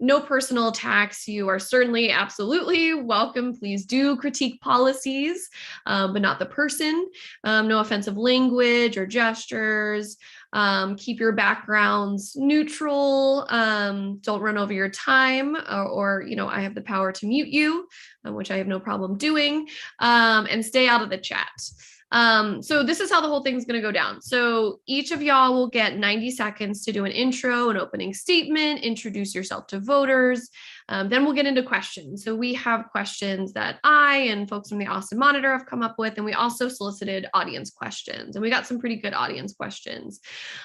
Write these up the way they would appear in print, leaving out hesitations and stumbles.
no personal attacks. You are certainly absolutely welcome. Please do critique policies, but not the person. No offensive language or gestures. Keep your backgrounds neutral. Don't run over your time, or I have the power to mute you, which I have no problem doing, and stay out of the chat. So this is how the whole thing's going to go down. So each of y'all will get 90 seconds to do an intro, an opening statement, introduce yourself to voters. Then we'll get into questions. So we have questions that I and folks from the Austin Monitor have come up with, and we also solicited audience questions, and we got some pretty good audience questions.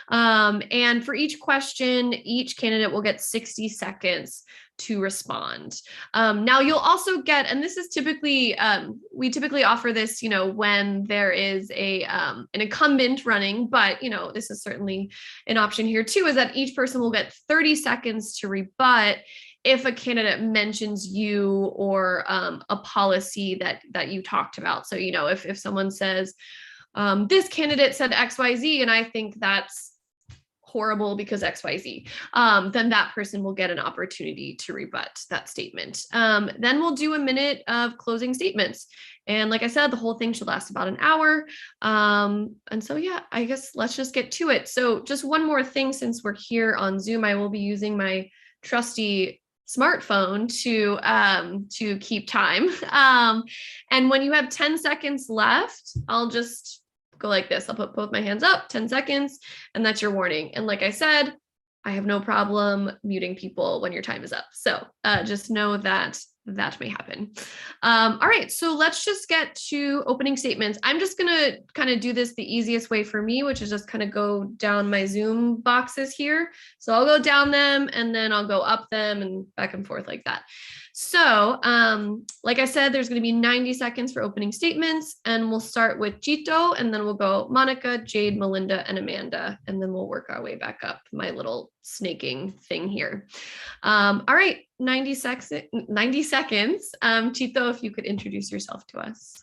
And for each question, each candidate will get 60 seconds to respond. Now you'll also get, and this is typically, we typically offer this, when there is an incumbent running, but, this is certainly an option here too, is that each person will get 30 seconds to rebut if a candidate mentions you or a policy that you talked about. So, if someone says, this candidate said XYZ, and I think that's horrible because XYZ, then that person will get an opportunity to rebut that statement. Then we'll do a minute of closing statements. And like I said, the whole thing should last about an hour. And so, yeah, I guess let's just get to it. So just one more thing, since we're here on Zoom, I will be using my trusty smartphone to keep time. And when you have 10 seconds left, I'll just go like this. I'll put both my hands up, 10 seconds, and that's your warning. And like I said, I have no problem muting people when your time is up. So just know that that may happen. All right, so let's just get to opening statements. I'm just gonna kind of do this the easiest way for me, which is just kind of go down my Zoom boxes here. So I'll go down them and then I'll go up them and back and forth like that. So like I said, there's going to be 90 seconds for opening statements, and we'll start with Chito, and then we'll go Monica, Jade, Melinda, and Amanda, and then we'll work our way back up my little snaking thing here. All right, 90 seconds. Chito, if you could introduce yourself to us.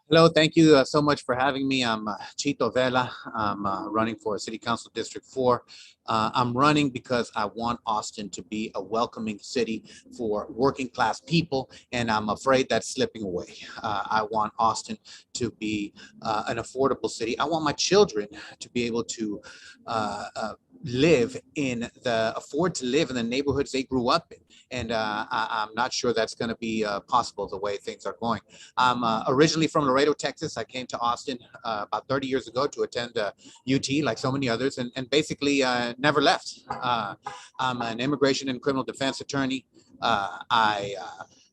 Hello, thank you so much for having me. I'm Chito Vela. I'm running for City Council District 4. I'm running because I want Austin to be a welcoming city for working class people, and I'm afraid that's slipping away. I want Austin to be an affordable city. I want my children to be able to afford to live in the neighborhoods they grew up in. And I'm not sure that's going to be possible the way things are going. I'm originally from Laredo, Texas. I came to Austin about 30 years ago to attend UT, like so many others, and basically never left. I'm an immigration and criminal defense attorney.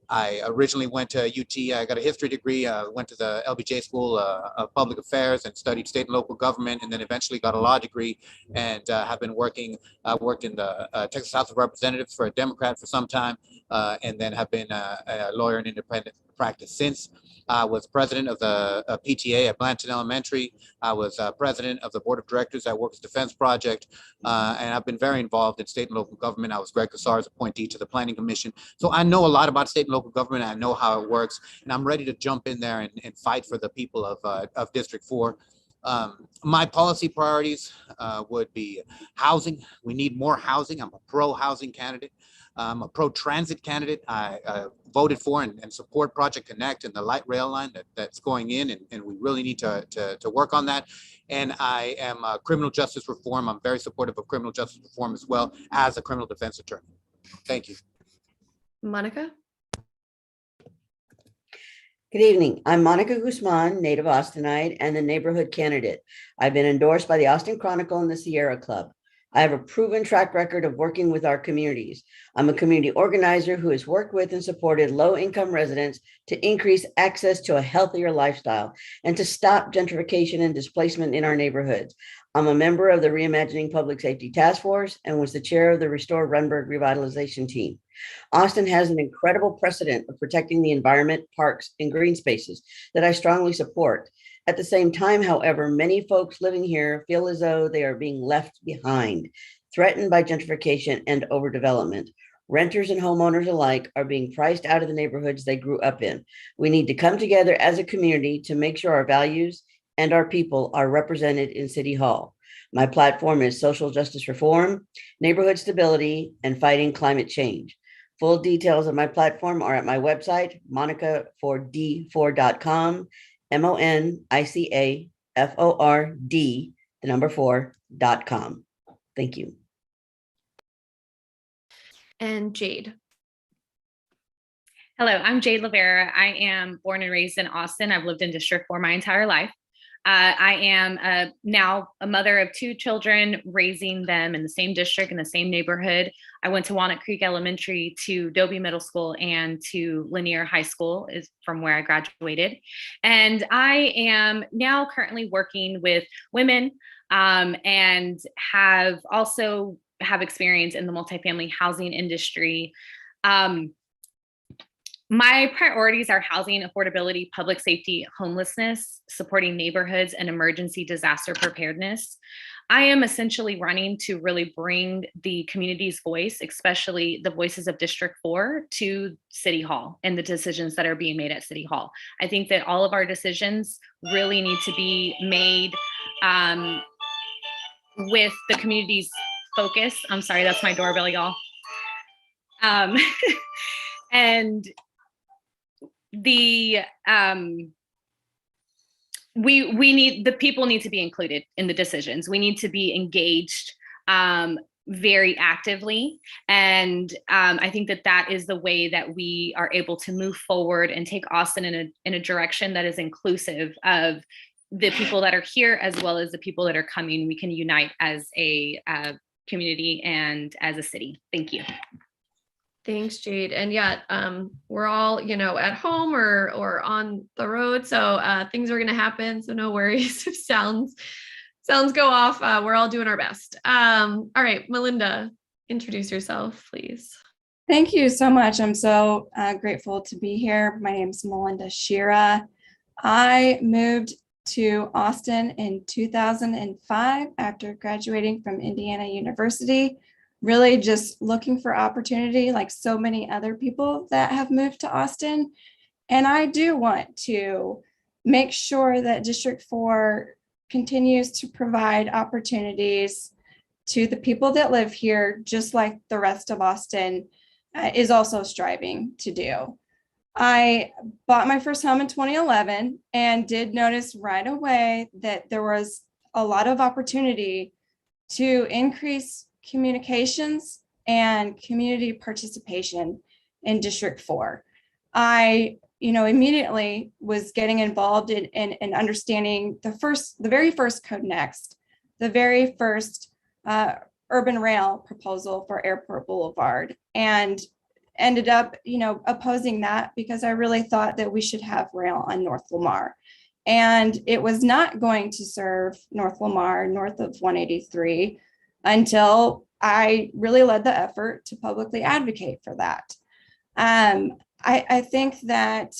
I originally went to UT. I got a history degree, went to the LBJ School of Public Affairs and studied state and local government, and then eventually got a law degree, and have been worked in the Texas House of Representatives for a Democrat for some time, and then have been a lawyer in independent practice since. I was president of the PTA at Blanton Elementary. I was president of the board of directors at Workers Defense Project, and I've been very involved in state and local government. I was Greg Casar's appointee to the Planning Commission. So I know a lot about state and local government. I know how it works, and I'm ready to jump in there and fight for the people of District 4. My policy priorities would be housing. We need more housing. I'm a pro-housing candidate. I'm a pro-transit candidate. I voted for and support Project Connect and the light rail line that's going in, and we really need to work on that. And I am criminal justice reform. I'm very supportive of criminal justice reform as well as a criminal defense attorney. Thank you. Monica? Good evening. I'm Monica Guzman, native Austinite and the neighborhood candidate. I've been endorsed by the Austin Chronicle and the Sierra Club. I have a proven track record of working with our communities. I'm a community organizer who has worked with and supported low-income residents to increase access to a healthier lifestyle and to stop gentrification and displacement in our neighborhoods. I'm a member of the Reimagining Public Safety Task Force and was the chair of the Restore Runberg Revitalization Team. Austin has an incredible precedent of protecting the environment, parks, and green spaces that I strongly support. At the same time, however, many folks living here feel as though they are being left behind, threatened by gentrification and overdevelopment. Renters and homeowners alike are being priced out of the neighborhoods they grew up in. We need to come together as a community to make sure our values and our people are represented in City Hall. My platform is social justice reform, neighborhood stability, and fighting climate change. Full details of my platform are at my website, monicaford4.com, MONICAFORD4.com. Thank you. And Jade. Hello, I'm Jade Lavera. I am born and raised in Austin. I've lived in District 4 my entire life. I am now a mother of 2 children, raising them in the same district, in the same neighborhood. I went to Walnut Creek Elementary, to Dobie Middle School, and to Lanier High School is from where I graduated. And I am now currently working with women and have experience in the multifamily housing industry. My priorities are housing, affordability, public safety, homelessness, supporting neighborhoods, and emergency disaster preparedness. I am essentially running to really bring the community's voice, especially the voices of District 4, to City Hall and the decisions that are being made at City Hall. I think that all of our decisions really need to be made with the community's focus. I'm sorry, that's my doorbell, y'all. And the people need to be included in the decisions. We need to be engaged very actively, and I think that is the way that we are able to move forward and take Austin in a direction that is inclusive of the people that are here as well as the people that are coming. We can unite as a community and as a city. Thank you. Thanks, Jade. And yeah, we're all, at home or on the road. So things are going to happen. So no worries if sounds go off. We're all doing our best. All right, Melinda, introduce yourself, please. Thank you so much. I'm so grateful to be here. My name is Melinda Shira. I moved to Austin in 2005 after graduating from Indiana University. Really just looking for opportunity like so many other people that have moved to Austin. And I do want to make sure that District 4 continues to provide opportunities to the people that live here, just like the rest of Austin is also striving to do. I bought my first home in 2011 and did notice right away that there was a lot of opportunity to increase communications and community participation in District 4. I, immediately was getting involved in understanding the very first Code Next, the very first urban rail proposal for Airport Boulevard, and ended up, opposing that because I really thought that we should have rail on North Lamar. And it was not going to serve North Lamar, north of 183, until I really led the effort to publicly advocate for that. I think that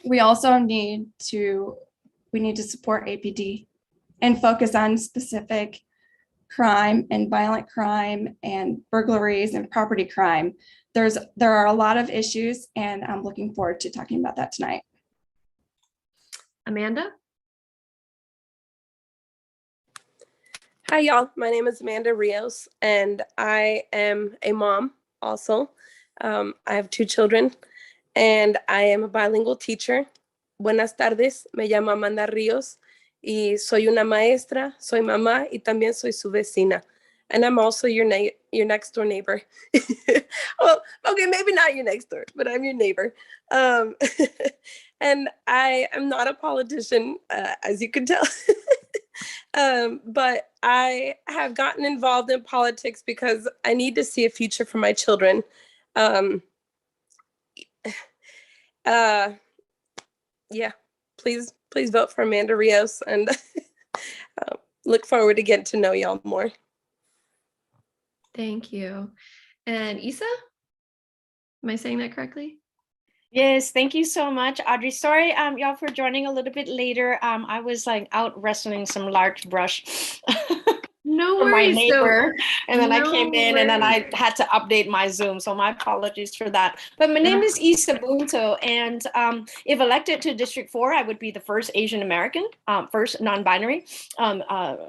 we also need to support APD and focus on specific crime and violent crime and burglaries and property crime. There are a lot of issues, and I'm looking forward to talking about that tonight. Amanda? Hi, y'all. My name is Amanda Rios, and I am a mom also. I have 2 children, and I am a bilingual teacher. Buenas tardes, me llamo Amanda Rios, y soy una maestra, soy mamá, y también soy su vecina. And I'm also your next door neighbor. Well, okay, maybe not your next door, but I'm your neighbor. And I am not a politician, as you can tell. But I have gotten involved in politics because I need to see a future for my children. Yeah, please vote for Amanda Rios, and look forward to getting to know y'all more. Thank you. And Isa? Am I saying that correctly? Yes, thank you so much, Audrey. Sorry, y'all, for joining a little bit later. I was out wrestling some large brush. No No for my worries. So neighbor, and then I no came in and then I worries. had to update my Zoom. So my apologies for that. But my name is Isa Bunto, and if elected to District 4, I would be the first Asian American, first non-binary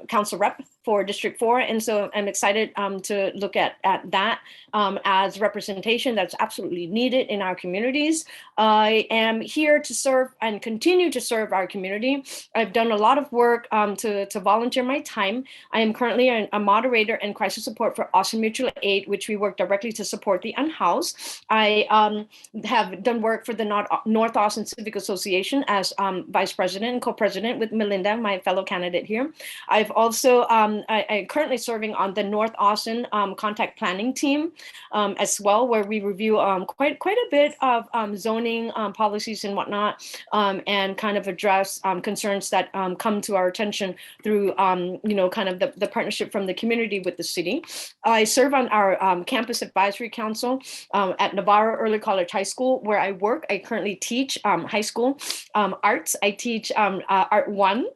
council rep for District 4. And so I'm excited to look at that as representation that's absolutely needed in our communities. I am here to serve and continue to serve our community. I've done a lot of work to volunteer my time. I am currently a moderator and crisis support for Austin Mutual Aid, which we work directly to support the unhoused. I have done work for the North Austin Civic Association as vice president and co-president with Melinda, my fellow candidate here. I've also, I'm currently serving on the North Austin contact planning team as well, where we review quite a bit of zoning policies and whatnot, and kind of address concerns that come to our attention through, kind of the partnership from the community with the city. I serve on our campus advisory council at Navarro Early College High School, where I work. I currently teach high school arts. I teach Art 1,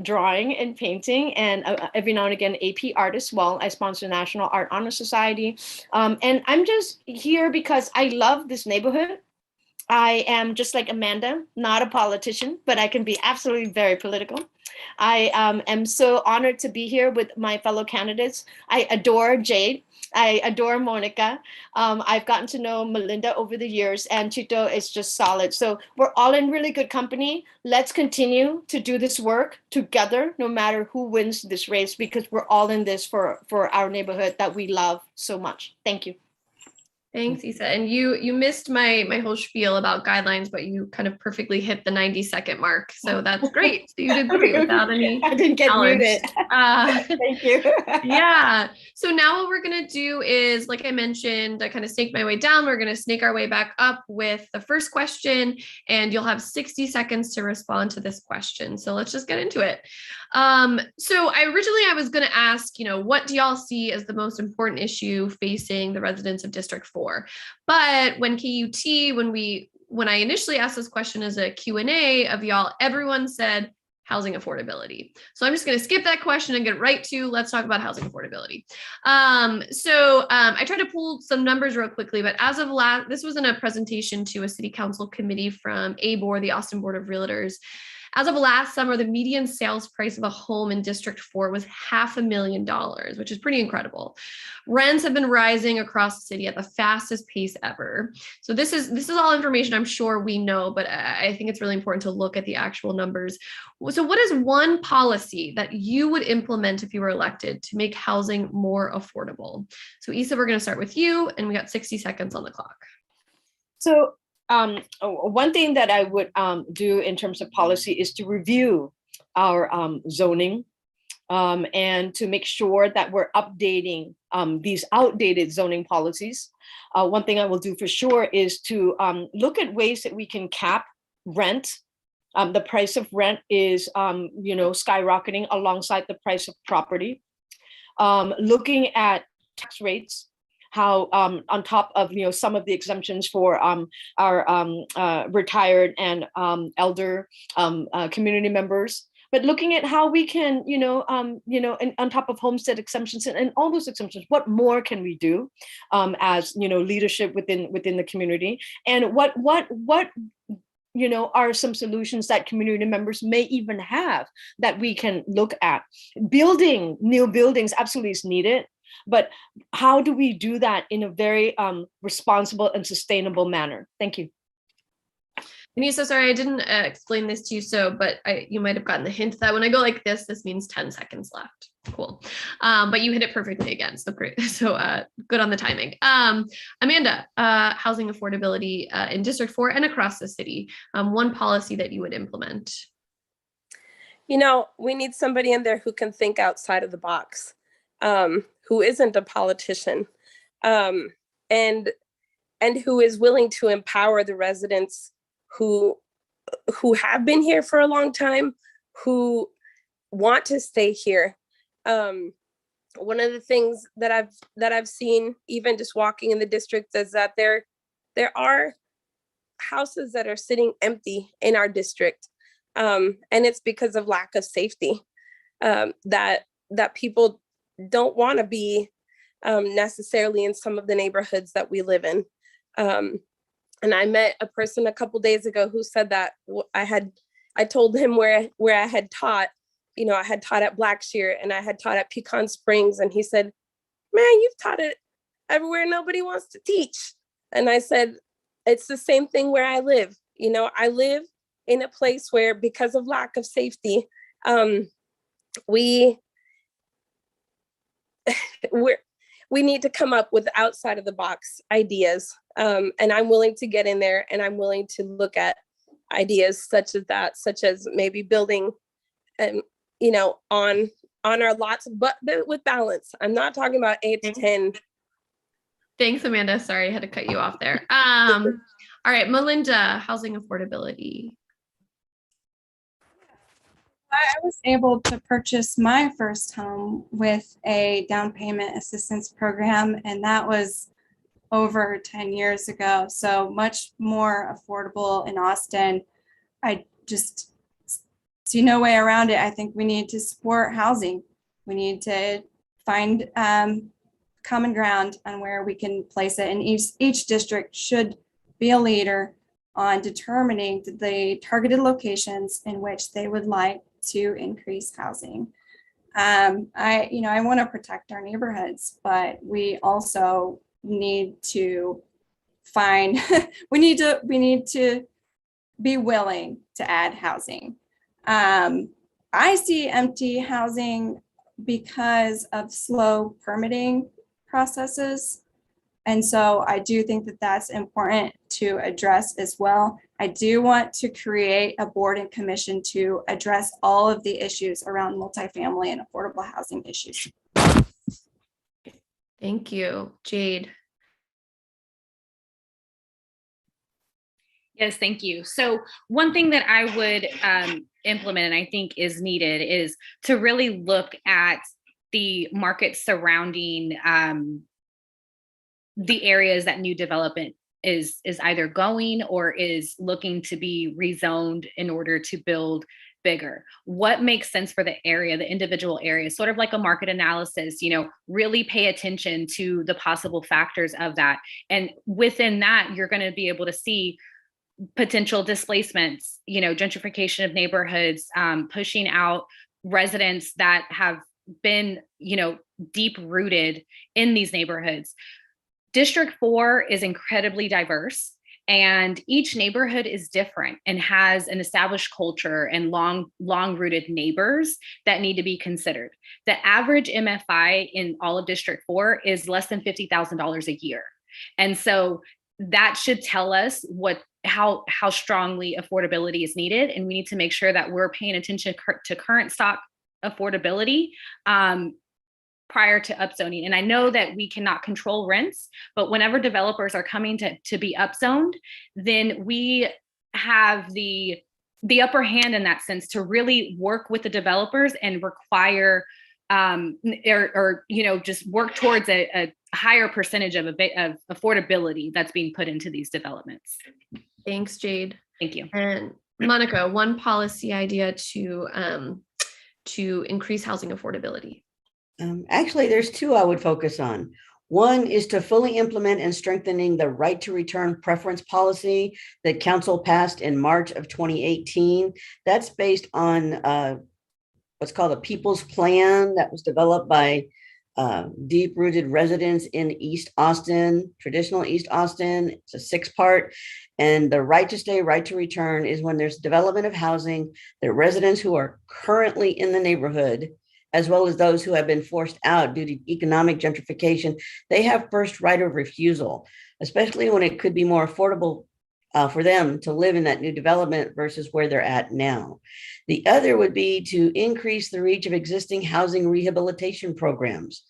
drawing and painting, and every now and again AP art as well. I sponsor National Art Honor Society, and I'm just here because I love this neighborhood. I am just like Amanda, not a politician, but I can be absolutely very political. I am so honored to be here with my fellow candidates. I adore Jade. I adore Monica. I've gotten to know Melinda over the years, and Chito is just solid. So we're all in really good company. Let's continue to do this work together, no matter who wins this race, because we're all in this for our neighborhood that we love so much. Thank you. Thanks, Isa. And you missed my whole spiel about guidelines, but you kind of perfectly hit the 90-second mark. So that's great. So you did great without any I didn't get challenge. muted. Thank you. Yeah. So now what we're going to do is, like I mentioned, I kind of snaked my way down. We're going to snake our way back up with the first question, and you'll have 60 seconds to respond to this question. So let's just get into it. So I was going to ask, what do y'all see as the most important issue facing the residents of District 4? But when when I initially asked this question as a Q&A of y'all, everyone said housing affordability. So I'm just going to skip that question and get right to, let's talk about housing affordability. I tried to pull some numbers real quickly, but as of this was in a presentation to a city council committee from ABOR, the Austin Board of Realtors. As of last summer, the median sales price of a home in District 4 was $500,000, which is pretty incredible. Rents have been rising across the city at the fastest pace ever. So this is all information I'm sure we know, but I think it's really important to look at the actual numbers. So what is one policy that you would implement if you were elected to make housing more affordable? So Isa, we're going to start with you, and we got 60 seconds on the clock. So one thing that I would do in terms of policy is to review our zoning and to make sure that we're updating these outdated zoning policies. One thing I will do for sure is to look at ways that we can cap rent. The price of rent is, skyrocketing alongside the price of property. Looking at tax rates, how on top of some of the exemptions for our retired and elder community members, but looking at how we can, and on top of homestead exemptions and all those exemptions, what more can we do as leadership within the community, and what are some solutions that community members may even have that we can look at. Building new buildings absolutely is needed. But how do we do that in a very responsible and sustainable manner? Thank you. Anissa, sorry, I didn't explain this to you, but you might have gotten the hint that when I go like this means 10 seconds left. Cool. But you hit it perfectly again. So great. So good on the timing. Amanda, housing affordability in District 4 and across the city. One policy that you would implement. We need somebody in there who can think outside of the box. Who isn't a politician, and who is willing to empower the residents who have been here for a long time, who want to stay here. One of the things that I've seen, even just walking in the district, is that there are houses that are sitting empty in our district, and it's because of lack of safety. That people don't want to be necessarily in some of the neighborhoods that we live in. And I met a person a couple days ago who said that I told him where I had taught. I had taught at Blackshear and I had taught at Pecan Springs. And he said, man, you've taught it everywhere nobody wants to teach. And I said, it's the same thing where I live. I live in a place where, because of lack of safety, we need to come up with outside of the box ideas. And I'm willing to get in there, and I'm willing to look at ideas such as maybe building, on our lots, but with balance. I'm not talking about 8 to 10. Thanks, Amanda. Sorry, I had to cut you off there. All right, Melinda, housing affordability. I was able to purchase my first home with a down payment assistance program, and that was over 10 years ago. So much more affordable in Austin. I just see no way around it. I think we need to support housing. We need to find common ground on where we can place it. And each district should be a leader on determining the targeted locations in which they would like to increase housing. I want to protect our neighborhoods, but we also need to find, we need to be willing to add housing. I see empty housing because of slow permitting processes. And so I do think that that's important to address as well. I do want to create a board and commission to address all of the issues around multifamily and affordable housing issues. Thank you, Jade. Yes, thank you. So one thing that I would implement, and I think is needed, is to really look at the markets surrounding the areas that new development is either going or is looking to be rezoned in order to build bigger. What makes sense for the area, the individual area, sort of like a market analysis, really pay attention to the possible factors of that. And within that, you're going to be able to see potential displacements, gentrification of neighborhoods, pushing out residents that have been, deep rooted in these neighborhoods. District 4 is incredibly diverse, and each neighborhood is different and has an established culture and long-rooted neighbors that need to be considered. The average MFI in all of District 4 is less than $50,000 a year. And so that should tell us how strongly affordability is needed. And we need to make sure that we're paying attention to current stock affordability prior to upzoning. And I know that we cannot control rents, but whenever developers are coming to be upzoned, then we have the upper hand in that sense to really work with the developers and require just work towards a higher percentage of affordability that's being put into these developments. Thanks, Jade. Thank you. And Monica, one policy idea to increase housing affordability. Actually, there's two I would focus on. One is to fully implement and strengthening the right to return preference policy that council passed in March of 2018. That's based on what's called a people's plan that was developed by deep-rooted residents in East Austin, traditional East Austin. It's a 6-part. And the right to stay, right to return is when there's development of housing, the residents who are currently in the neighborhood, as well as those who have been forced out due to economic gentrification, they have first right of refusal, especially when it could be more affordable for them to live in that new development versus where they're at now. The other would be to increase the reach of existing housing rehabilitation programs.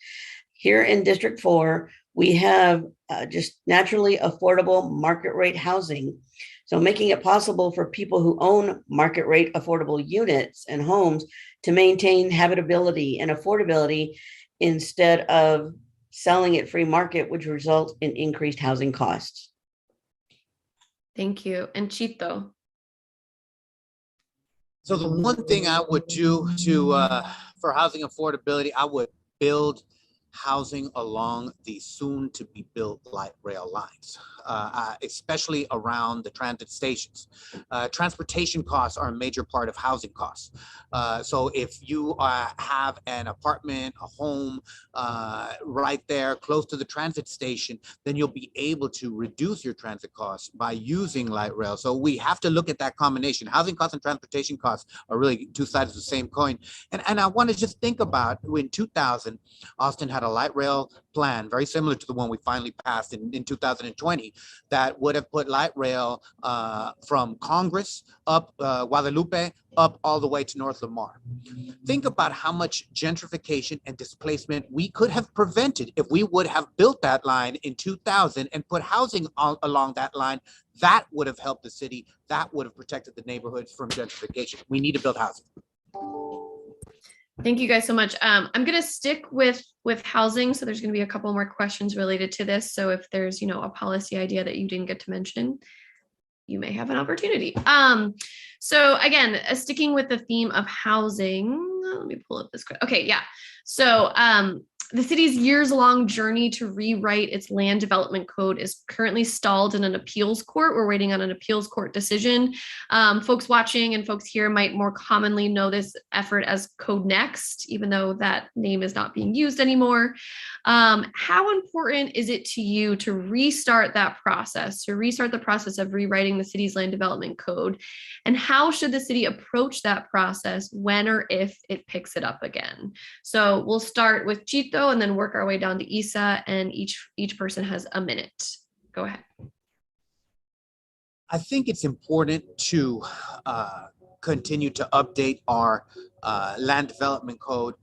Here in District 4, we have just naturally affordable market rate housing. So making it possible for people who own market rate affordable units and homes to maintain habitability and affordability instead of selling at free market, which result in increased housing costs. Thank you. And Chito. So the one thing I would do for housing affordability, I would build housing along the soon to be built light rail lines, especially around the transit stations. Transportation costs are a major part of housing costs. So if you have an apartment, a home right there close to the transit station, then you'll be able to reduce your transit costs by using light rail. So we have to look at that combination. Housing costs and transportation costs are really two sides of the same coin. And I want to just think about in 2000, Austin had a light rail plan very similar to the one we finally passed in 2020 that would have put light rail from Congress up Guadalupe up all the way to North Lamar. Think about how much gentrification and displacement we could have prevented if we would have built that line in 2000 and put housing along that line. That would have helped the city. That would have protected the neighborhoods from gentrification. We need to build housing. Thank you guys so much. I'm going to stick with housing. So there's going to be a couple more questions related to this. So if there's, a policy idea that you didn't get to mention, you may have an opportunity. So again, sticking with the theme of housing, let me pull up this. Okay, yeah. So the city's years-long journey to rewrite its land development code is currently stalled in an appeals court. We're waiting on an appeals court decision. Folks watching and folks here might more commonly know this effort as Code Next, even though that name is not being used anymore. How important is it to you to restart that process, to restart the process of rewriting the city's land development code? And how should the city approach that process when or if it picks it up again? So we'll start with Chito and then work our way down to Isa, and each person has a minute. Go ahead. I think it's important to continue to update our land development code.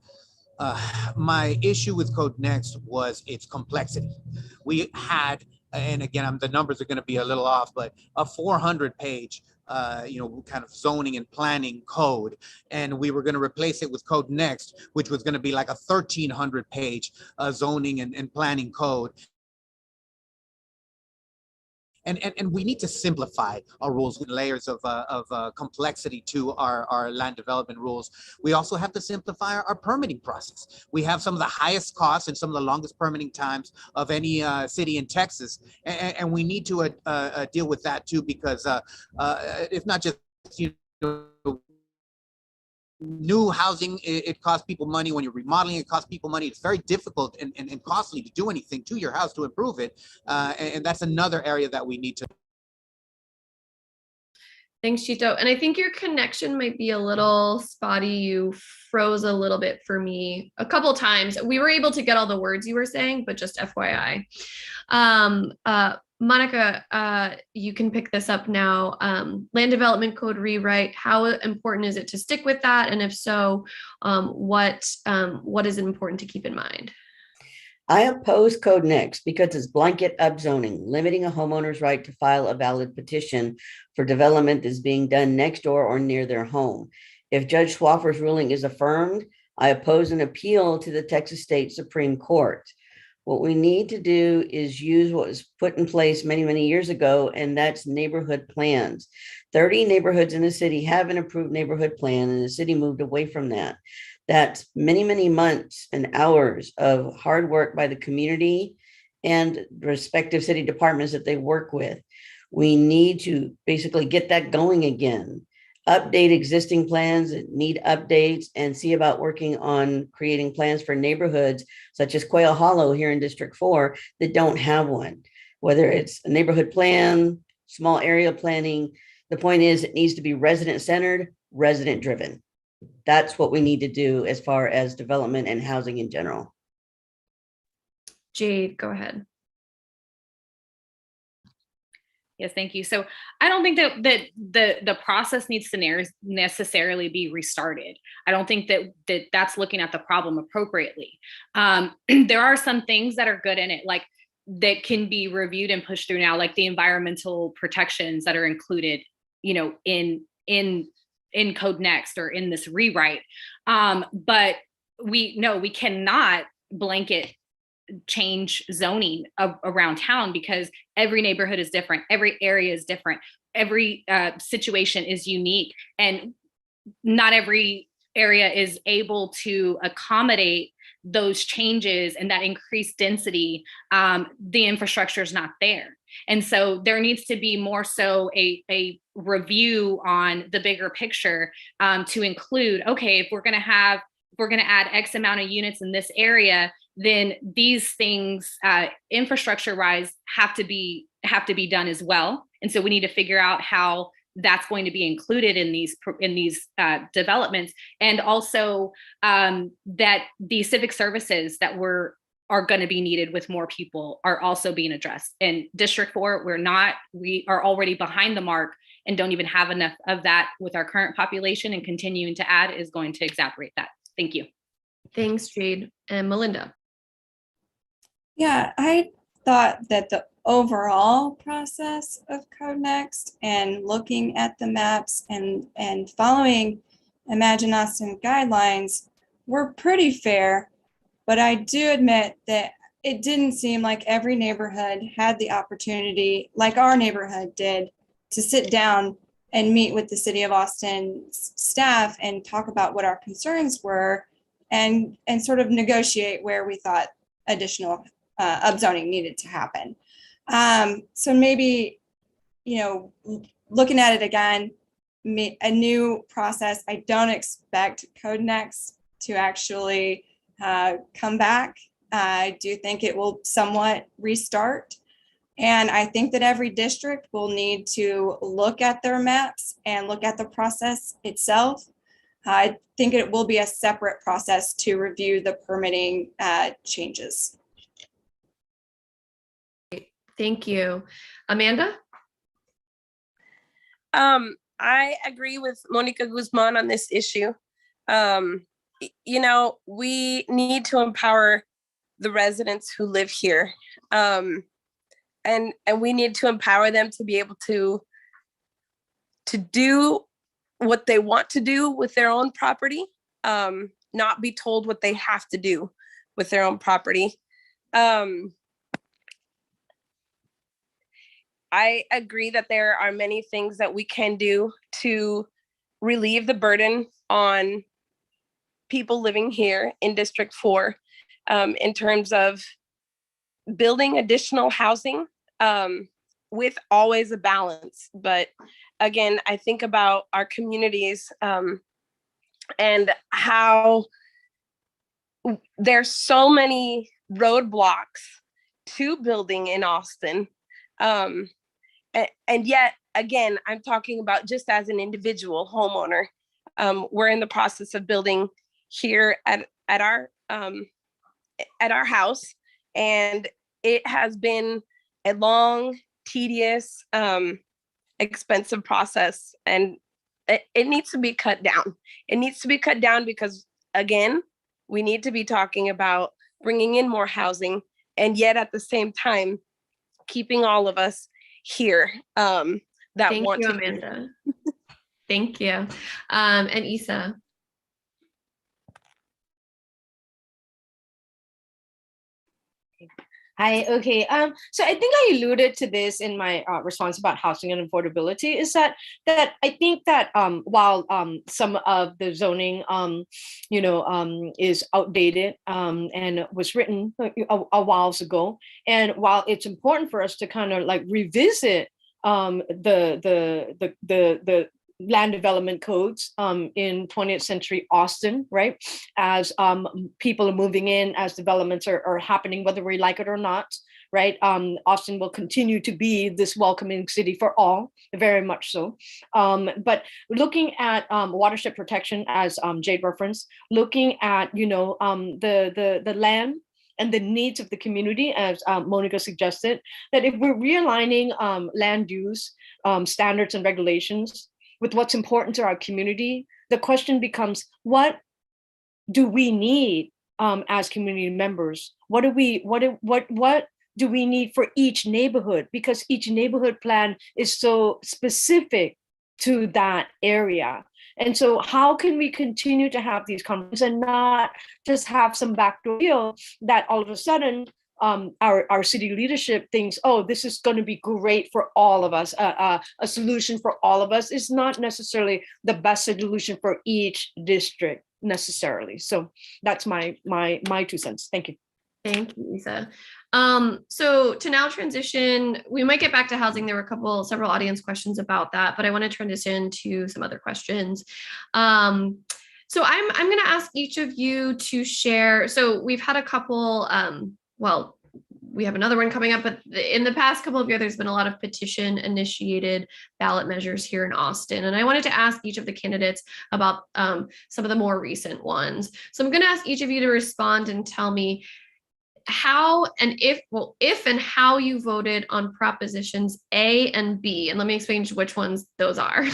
My issue with Code Next was its complexity. We had, and again, the numbers are going to be a little off, but a 400-page kind of zoning and planning code, and we were going to replace it with Code Next, which was going to be like a 1,300-page zoning and planning code. And we need to simplify our rules with layers of complexity to our land development rules. We also have to simplify our permitting process. We have some of the highest costs and some of the longest permitting times of any city in Texas, and we need to deal with that too, because if not just new housing, it costs people money. When you're remodeling, it costs people money. It's very difficult and costly to do anything to your house to improve it. And that's another area that we need to. Thanks, Chito. And I think your connection might be a little spotty. You froze a little bit for me a couple times. We were able to get all the words you were saying, but just FYI. Monica, you can pick this up now. Land development code rewrite. How important is it to stick with that? And if so, what is important to keep in mind? I oppose Code Next because it's blanket upzoning, limiting a homeowner's right to file a valid petition for development that's being done next door or near their home. If Judge Swaffer's ruling is affirmed, I oppose an appeal to the Texas State Supreme Court. What we need to do is use what was put in place many, many years ago, and that's neighborhood plans. 30 neighborhoods in the city have an approved neighborhood plan, and the city moved away from that. That's many, many months and hours of hard work by the community and respective city departments that they work with. We need to basically get that going again. Update existing plans that need updates, and see about working on creating plans for neighborhoods such as Quail Hollow here in District 4 that don't have one. Whether it's a neighborhood plan, small area planning, the point is it needs to be resident-centered, resident-driven. That's what we need to do as far as development and housing in general. Jade, go ahead. Yes, thank you. So I don't think that the process needs to necessarily be restarted. I don't think that's looking at the problem appropriately. There are some things that are good in it, like that can be reviewed and pushed through now, like the environmental protections that are included, in Code Next or in this rewrite. But we cannot blanket change zoning around town, because every neighborhood is different, every area is different, every situation is unique, and not every area is able to accommodate those changes and that increased density, the infrastructure is not there. And so there needs to be more so a review on the bigger picture, to include, okay, if we're going to add X amount of units in this area, then these things, infrastructure wise, have to be done as well. And so we need to figure out how that's going to be included in these developments, and also that the civic services that are going to be needed with more people are also being addressed. In District 4, we are already behind the mark and don't even have enough of that with our current population, and continuing to add is going to exacerbate that. Thank you. Thanks, Jade. And Melinda. Yeah, I thought that the overall process of Code Next and looking at the maps and following Imagine Austin guidelines were pretty fair, but I do admit that it didn't seem like every neighborhood had the opportunity, like our neighborhood did, to sit down and meet with the City of Austin's staff and talk about what our concerns were, and sort of negotiate where we thought additional upzoning needed to happen. So maybe, looking at it again, a new process. I don't expect Code Next to actually come back. I do think it will somewhat restart. And I think that every district will need to look at their maps and look at the process itself. I think it will be a separate process to review the permitting changes. Thank you. Amanda? I agree with Monica Guzman on this issue. We need to empower the residents who live here. And we need to empower them to be able to do what they want to do with their own property, not be told what they have to do with their own property. I agree that there are many things that we can do to relieve the burden on people living here in District 4, in terms of building additional housing, with always a balance. But again, I think about our communities, and how there's so many roadblocks to building in Austin. And yet, again, I'm talking about just as an individual homeowner. We're in the process of building here at our house, and it has been a long, tedious, expensive process, and it needs to be cut down. It needs to be cut down because, again, we need to be talking about bringing in more housing, and yet at the same time, keeping all of us here that Thank want you, to. Amanda. Thank you. And Isa. Hi, okay. So I think I alluded to this in my response about housing and affordability, is that I think that while some of the zoning is outdated and was written a whiles ago, and while it's important for us to kind of like revisit the land development codes in 20th century Austin, right? As people are moving in, as developments are happening, whether we like it or not, right? Austin will continue to be this welcoming city for all, very much so. But looking at watershed protection, as Jade referenced, looking at, the land and the needs of the community, as Monica suggested, that if we're realigning land use standards and regulations with what's important to our community, the question becomes, what do we need as community members? What do we need for each neighborhood? Because each neighborhood plan is so specific to that area. And so how can we continue to have these conversations and not just have some backdoor deal that all of a sudden our city leadership thinks, oh, this is going to be great for all of us. A solution for all of us is not necessarily the best solution for each district. necessarily. So that's my 2 cents. Thank you. Thank you, Isa. So to now transition, we might get back to housing. There were several audience questions about that, but I want to transition to some other questions. So I'm going to ask each of you to share. So we've had a couple, well, we have another one coming up, but in the past couple of years, there's been a lot of petition initiated ballot measures here in Austin. And I wanted to ask each of the candidates about some of the more recent ones. So I'm going to ask each of you to respond and tell me how and if and how you voted on propositions A and B. And let me explain which ones those are.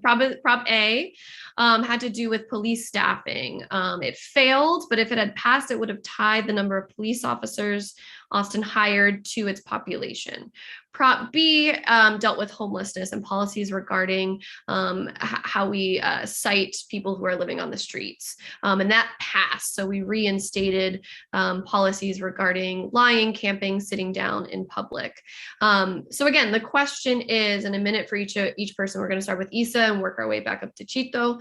Prop A had to do with police staffing. It failed, but if it had passed, it would have tied the number of police officers Austin hired to its population. Prop B dealt with homelessness and policies regarding how we cite people who are living on the streets. And that passed. So we reinstated policies regarding lying, camping, sitting down in public. So again, the question is, in a minute for each person, we're going to start with Isa and work our way back up to Chito.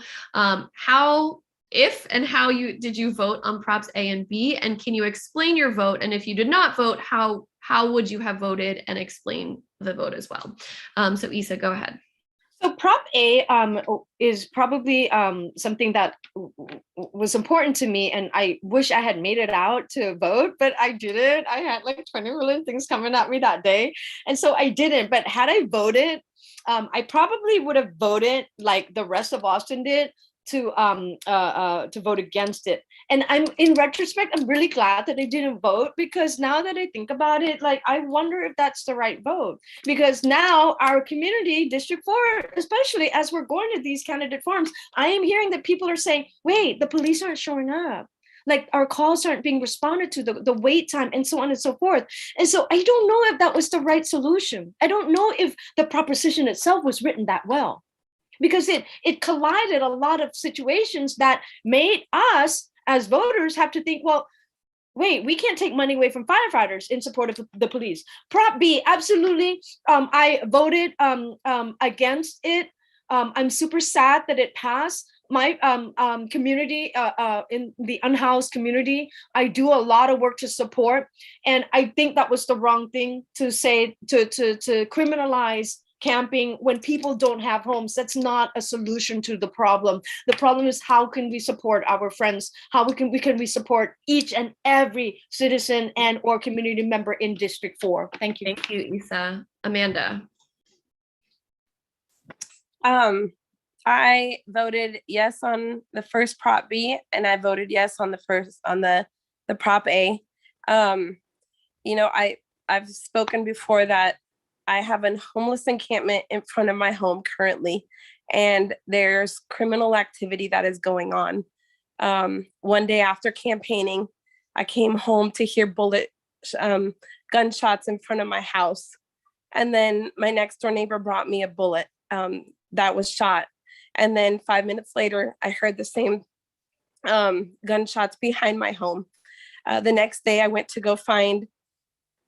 If and how did you vote on props A and B, and can you explain your vote? And if you did not vote, how would you have voted, and explain the vote as well? So Isa, go ahead. So Prop A is probably something that was important to me, and I wish I had made it out to vote, but I didn't. I had like 20 million things coming at me that day, and so I didn't. But had I voted, I probably would have voted like the rest of Austin did, to vote against it. And I'm, in retrospect, I'm really glad that I didn't vote, because now that I think about it, like, I wonder if that's the right vote, because now our community, District 4, especially as we're going to these candidate forums, I am hearing that people are saying, wait, the police aren't showing up. Like, our calls aren't being responded to, the wait time, and so on and so forth. And so I don't know if that was the right solution. I don't know if the proposition itself was written that well, because it collided a lot of situations that made us as voters have to think, well, wait, we can't take money away from firefighters in support of the police. Prop B, absolutely. I voted against it. I'm super sad that it passed. My community, in the unhoused community, I do a lot of work to support. And I think that was the wrong thing to say, to criminalize camping when people don't have homes. That's not a solution to the problem. The problem is, how can we support our friends? How can we support each and every citizen and or community member in District 4? Thank you. Thank you, Isa. Amanda. I voted yes on the first Prop B, and I voted yes on the Prop A. I've spoken before that I have a homeless encampment in front of my home currently, and there's criminal activity that is going on. One day after campaigning, I came home to hear gunshots in front of my house. And then my next door neighbor brought me a bullet that was shot. And then 5 minutes later, I heard the same gunshots behind my home. The next day, I went to go find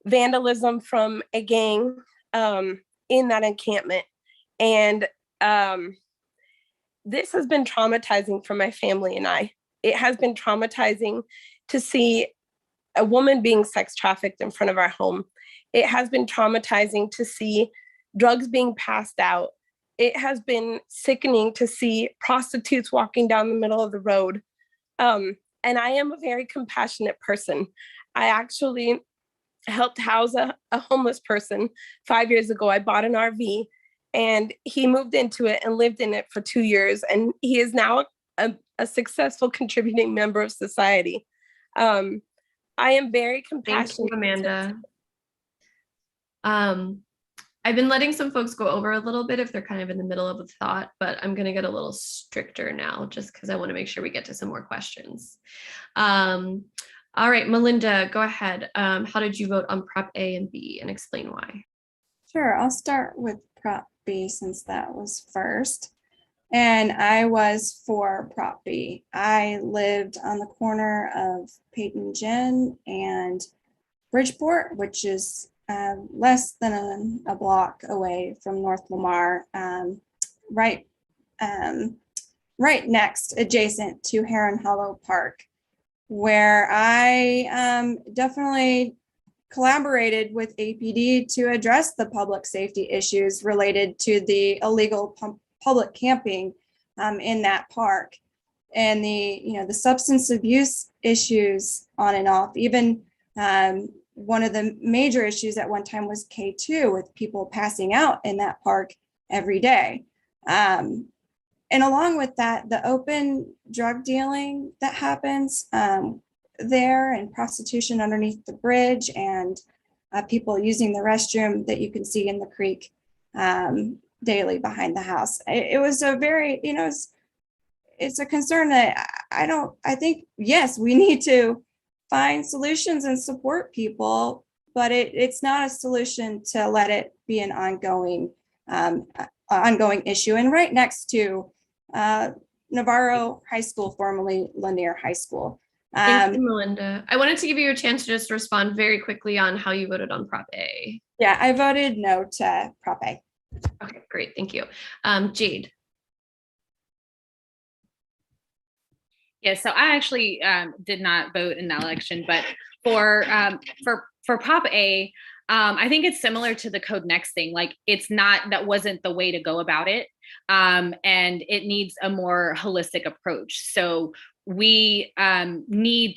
vandalism from a gang in that encampment. And this has been traumatizing for my family and I. It has been traumatizing to see a woman being sex trafficked in front of our home. It has been traumatizing to see drugs being passed out. It has been sickening to see prostitutes walking down the middle of the road. And I am a very compassionate person. I actually helped house a homeless person 5 years ago. I bought an RV and he moved into it and lived in it for 2 years. And he is now a successful contributing member of society. I am very compassionate. Thank you, Amanda. I've been letting some folks go over a little bit if they're kind of in the middle of a thought, but I'm going to get a little stricter now just because I want to make sure we get to some more questions. All right, Melinda, go ahead. How did you vote on Prop A and B, and explain why? Sure, I'll start with Prop B since that was first. And I was for Prop B. I lived on the corner of Peyton Gin and Bridgeport, which is less than a block away from North Lamar, right right next, adjacent to Heron Hollow Park, where I definitely collaborated with APD to address the public safety issues related to the illegal public camping in that park, and the substance abuse issues on and off. Even one of the major issues at one time was K2, with people passing out in that park every day. And along with that, the open drug dealing that happens there, and prostitution underneath the bridge, and people using the restroom that you can see in the creek daily behind the house. It was a very, it's a concern that I think, yes, we need to find solutions and support people, but it's not a solution to let it be an ongoing issue. And right next to Navarro High School, formerly Lanier High School. Thank you, Melinda. I wanted to give you a chance to just respond very quickly on how you voted on Prop A. Yeah, I voted no to Prop A. Okay, great. Thank you. Jade. Yeah, so I actually did not vote in that election, but for Prop A, I think it's similar to the Code Next thing. Like, that wasn't the way to go about it, and it needs a more holistic approach. So we need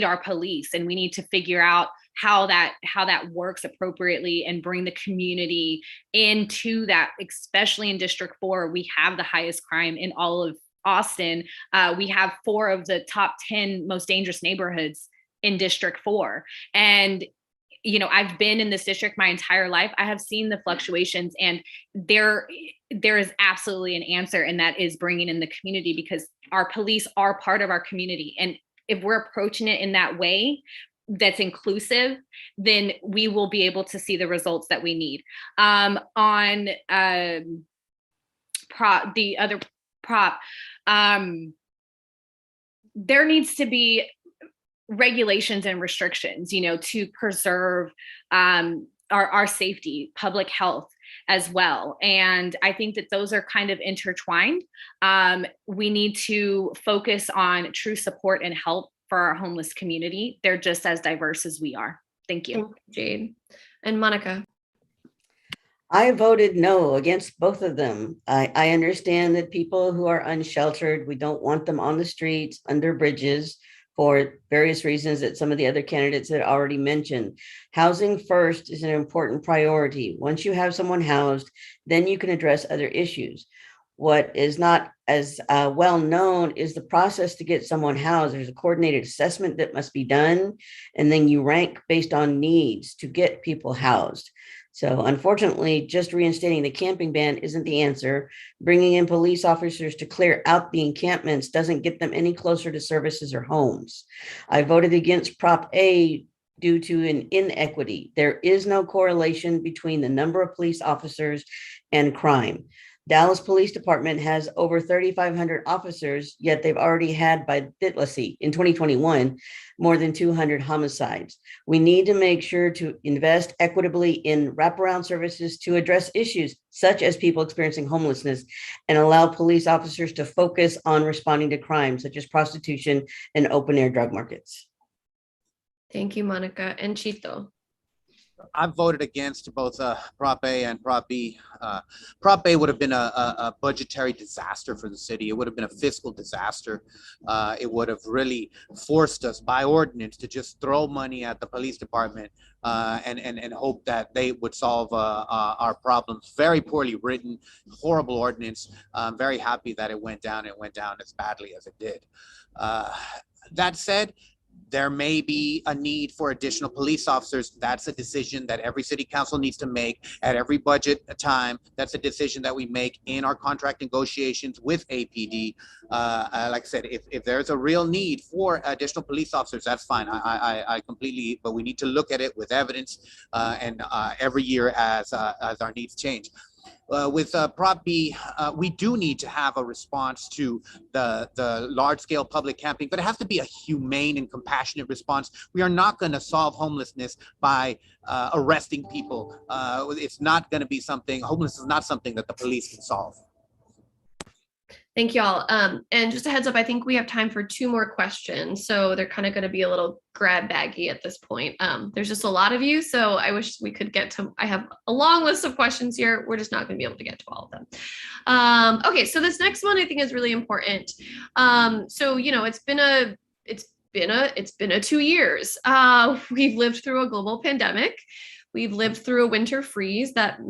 our police, and we need to figure out how that works appropriately and bring the community into that. Especially in District 4, we have the highest crime in all of Austin. We have 4 of the top 10 most dangerous neighborhoods in District 4. And I've been in this district my entire life. I have seen the fluctuations, and there is absolutely an answer, and that is bringing in the community, because our police are part of our community. And if we're approaching it in that way that's inclusive, then we will be able to see the results that we need. On the other prop, there needs to be regulations and restrictions, to preserve our safety, public health as well. And I think that those are kind of intertwined. We need to focus on true support and help for our homeless community. They're just as diverse as we are. Thank you. Thank you, Jade. And Monica. I voted no against both of them. I understand that people who are unsheltered, we don't want them on the streets, under bridges, for various reasons that some of the other candidates had already mentioned. Housing first is an important priority. Once you have someone housed, then you can address other issues. What is not as well known is the process to get someone housed. There's a coordinated assessment that must be done, and then you rank based on needs to get people housed. So unfortunately, just reinstating the camping ban isn't the answer. Bringing in police officers to clear out the encampments doesn't get them any closer to services or homes. I voted against Prop A due to an inequity. There is no correlation between the number of police officers and crime. Dallas Police Department has over 3,500 officers, yet they've already had in 2021, more than 200 homicides. We need to make sure to invest equitably in wraparound services to address issues such as people experiencing homelessness, and allow police officers to focus on responding to crime such as prostitution and open air drug markets. Thank you, Monica. And Chito. I voted against both Prop A and Prop B. Prop A would have been a budgetary disaster for the city. It would have been a fiscal disaster. It would have really forced us by ordinance to just throw money at the police department and hope that they would solve our problems. Very poorly written, horrible ordinance. I'm very happy that it went down as badly as it did. That said, there may be a need for additional police officers. That's a decision that every city council needs to make at every budget time. That's a decision that we make in our contract negotiations with APD. Like I said, if there's a real need for additional police officers, that's fine. I completely, but we need to look at it with evidence and every year as our needs change. With Prop B, we do need to have a response to the large-scale public camping, but it has to be a humane and compassionate response. We are not going to solve homelessness by arresting people. It's not going to be something, homelessness is not something that the police can solve. Thank y'all. And just a heads up, I think we have time for 2 more questions. So they're kind of going to be a little grab baggy at this point. There's just a lot of you. So I wish we could get to, I have a long list of questions here. We're just not going to be able to get to all of them. Okay, so this next one I think is really important. So, you know, it's been a 2 years. We've lived through a global pandemic. We've lived through a winter freeze that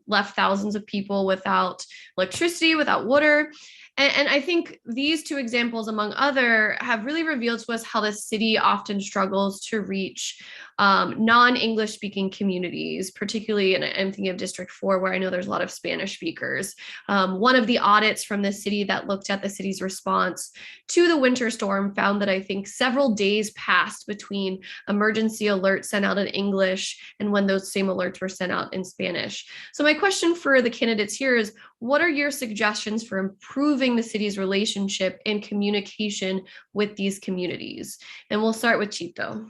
left thousands of people without electricity, without water. And I think these 2 examples, among other, have really revealed to us how the city often struggles to reach non-English speaking communities, particularly, and I'm thinking of District 4, where I know there's a lot of Spanish speakers. One of the audits from the city that looked at the city's response to the winter storm found that I think several days passed between emergency alerts sent out in English and when those same alerts were sent out in Spanish. So my question for the candidates here is, what are your suggestions for improving the city's relationship and communication with these communities? And we'll start with Chito.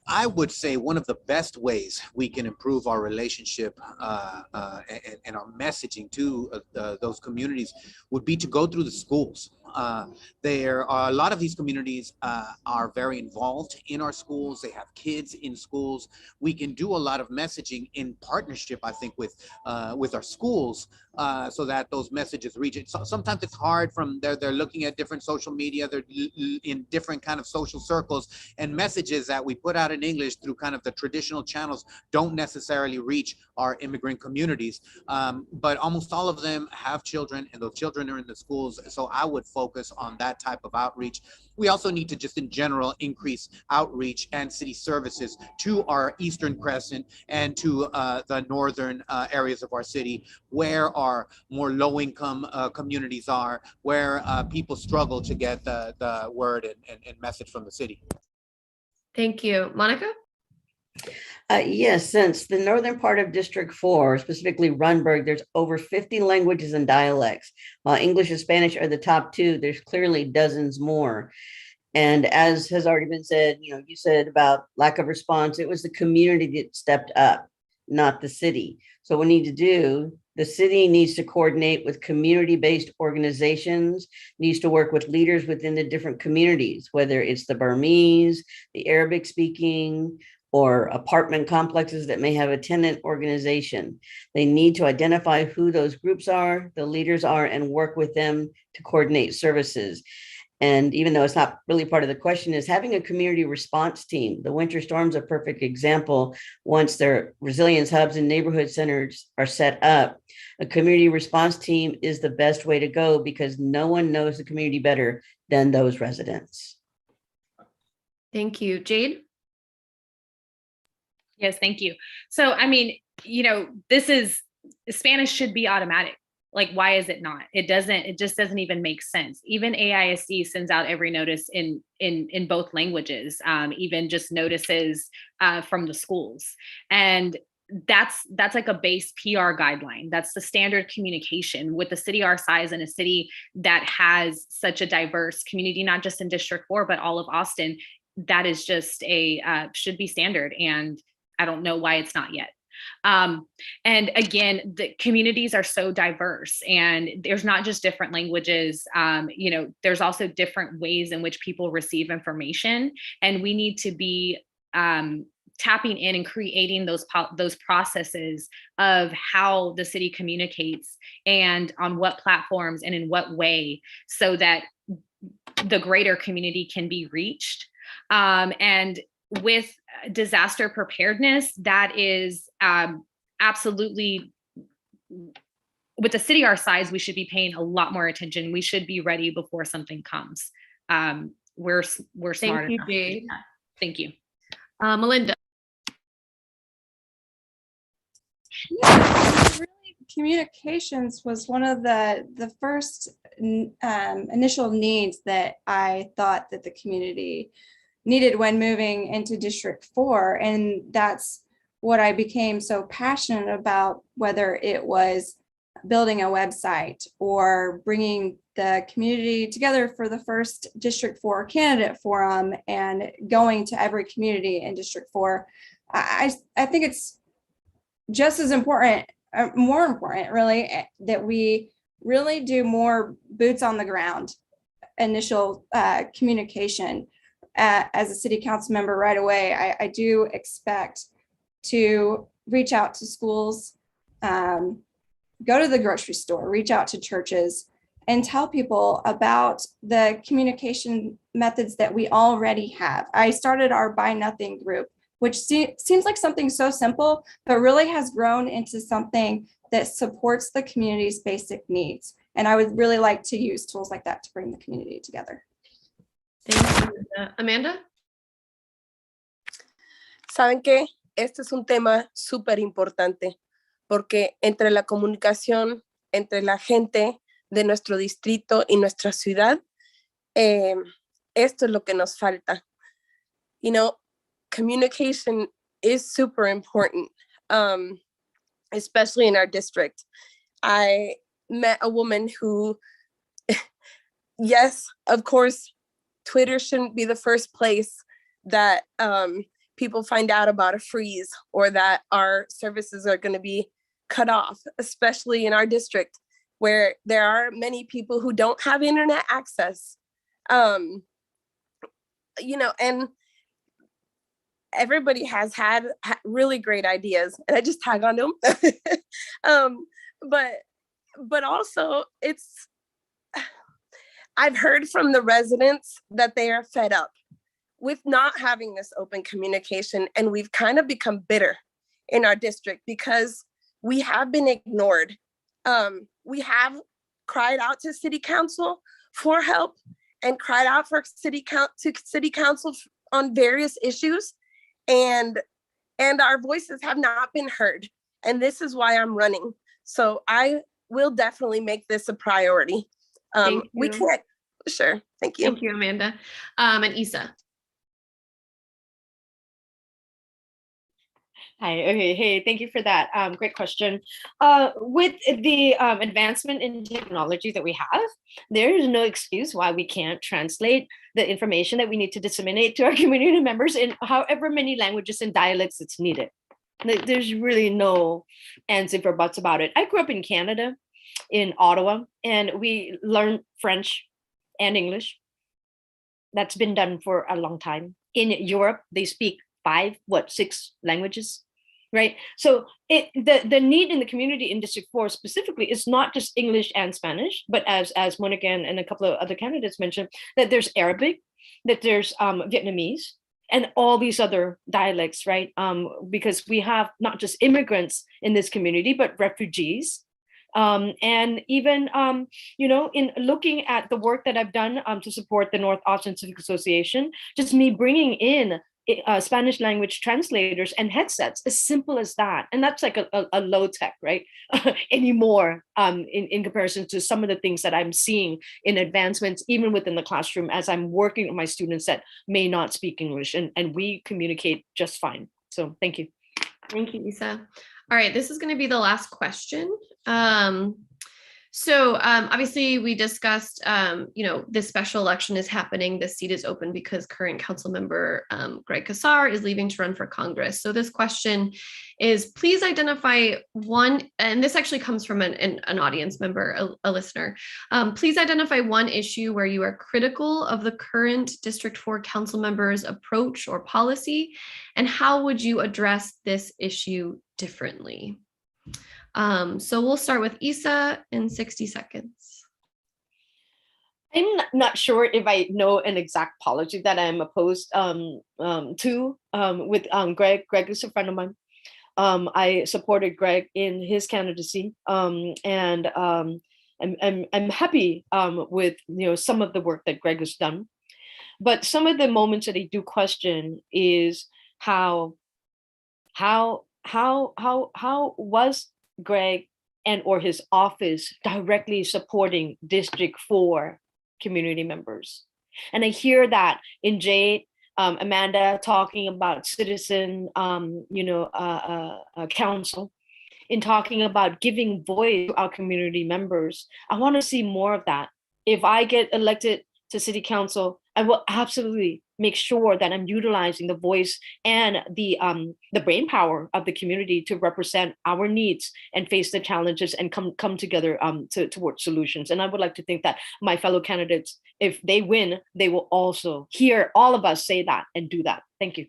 I would say one of the best ways we can improve our relationship and our messaging to those communities would be to go through the schools. There are a lot of these communities are very involved in our schools. They have kids in schools. We can do a lot of messaging in partnership, I think, with our schools so that those messages reach it. So sometimes it's hard from they're looking at different social media. They're in different kind of social circles, and messages that we put out in English through kind of the traditional channels don't necessarily reach our immigrant communities. But almost all of them have children, and those children are in the schools. So I would focus on that type of outreach. We also need to just in general increase outreach and city services to our Eastern Crescent and to the northern areas of our city, where our more low-income communities are, where people struggle to get the word and message from the city. Thank you. Monica? Yes, since the northern part of District 4, specifically Runberg, there's over 50 languages and dialects. While English and Spanish are the top 2, there's clearly dozens more. And as has already been said, you said about lack of response, it was the community that stepped up, not the city. So what we need to do, the city needs to coordinate with community-based organizations, needs to work with leaders within the different communities, whether it's the Burmese, the Arabic speaking, or apartment complexes that may have a tenant organization. They need to identify who those groups are, the leaders are, and work with them to coordinate services. And even though it's not really part of the question, is having a community response team. The winter storm's a perfect example. Once their resilience hubs and neighborhood centers are set up, a community response team is the best way to go because no one knows the community better than those residents. Thank you. Jade? Yes, thank you. So, I mean, Spanish should be automatic. Like, why is it not? It just doesn't even make sense. Even AISD sends out every notice in both languages, even just notices from the schools. And that's like a base PR guideline. That's the standard communication with a city our size and a city that has such a diverse community, not just in District 4, but all of Austin. That is just should be standard. And I don't know why it's not yet. And again, the communities are so diverse, and there's not just different languages. There's also different ways in which people receive information, and we need to be tapping in and creating those processes of how the city communicates and on what platforms and in what way, so that the greater community can be reached. And with disaster preparedness, that is absolutely, with a city our size, we should be paying a lot more attention. We should be ready before something comes. We're smart Thank you, enough. Jade. Thank you. Melinda? Yeah, really, communications was one of the first initial needs that I thought that the community needed when moving into District 4. And that's what I became so passionate about, whether it was building a website or bringing the community together for the first District 4 candidate forum and going to every community in District 4. I think it's just as important more important really, that we really do more boots on the ground initial communication. As a city council member right away, I do expect to reach out to schools, go to the grocery store, reach out to churches, and tell people about the communication methods that we already have. I started our Buy Nothing group, which seems like something so simple, but really has grown into something that supports the community's basic needs. And I would really like to use tools like that to bring the community together. Thank you. Amanda? ¿Saben qué? Este es un tema súper importante porque entre la comunicación entre la gente de nuestro distrito y nuestra ciudad, esto es lo que nos falta. You know, communication is super important, especially in our district. I met a woman who, yes, of course, Twitter shouldn't be the first place that people find out about a freeze or that our services are going to be cut off, especially in our district where there are many people who don't have internet access. You know, and everybody has had really great ideas, and I just tag on them. But also I've heard from the residents that they are fed up with not having this open communication, and we've kind of become bitter in our district because we have been ignored. We have cried out to city council for help and cried out for city council on various issues, and our voices have not been heard. And this is why I'm running. So I will definitely make this a priority. We can't, sure. Thank you. Thank you, Amanda. And Isa. Hi. Okay. Hey, thank you for that. Great question. With the advancement in technology that we have, there is no excuse why we can't translate the information that we need to disseminate to our community members in however many languages and dialects it's needed. There's really no ands or buts about it. I grew up in Canada, in Ottawa, and we learned French and English. That's been done for a long time. In Europe, they speak 6 languages, right? So the need in the community in District 4 specifically is not just English and Spanish, but as Monica and a couple of other candidates mentioned, that there's Arabic, that there's Vietnamese, and all these other dialects, right? Because we have not just immigrants in this community, but refugees. And even, you know, in looking at the work that I've done to support the North Austin Civic Association, just me bringing in Spanish language translators and headsets, as simple as that. And that's like a low tech, right? Anymore in comparison to some of the things that I'm seeing in advancements, even within the classroom, as I'm working with my students that may not speak English, and we communicate just fine. So thank you. Thank you, Isa. All right, this is going to be the last question. Obviously we discussed, you know, this special election is happening. This seat is open because current council member Greg Casar is leaving to run for Congress. So this question is, please identify one, and this actually comes from an audience member, a listener. Please identify one issue where you are critical of the current District 4 council member's approach or policy, and how would you address this issue differently? So we'll start with Isa in 60 seconds. I'm not sure if I know an exact policy that I'm opposed to with Greg. Greg is a friend of mine. I supported Greg in his candidacy, and I'm happy with, you know, some of the work that Greg has done. But some of the moments that I do question is how was Greg and or his office directly supporting District 4 community members? And I hear that in Jade, Amanda talking about citizen, council, in talking about giving voice to our community members. I want to see more of that. If I get elected to city council, I will absolutely make sure that I'm utilizing the voice and the brain power of the community to represent our needs and face the challenges and come together towards solutions. And I would like to think that my fellow candidates, if they win, they will also hear all of us say that and do that. Thank you.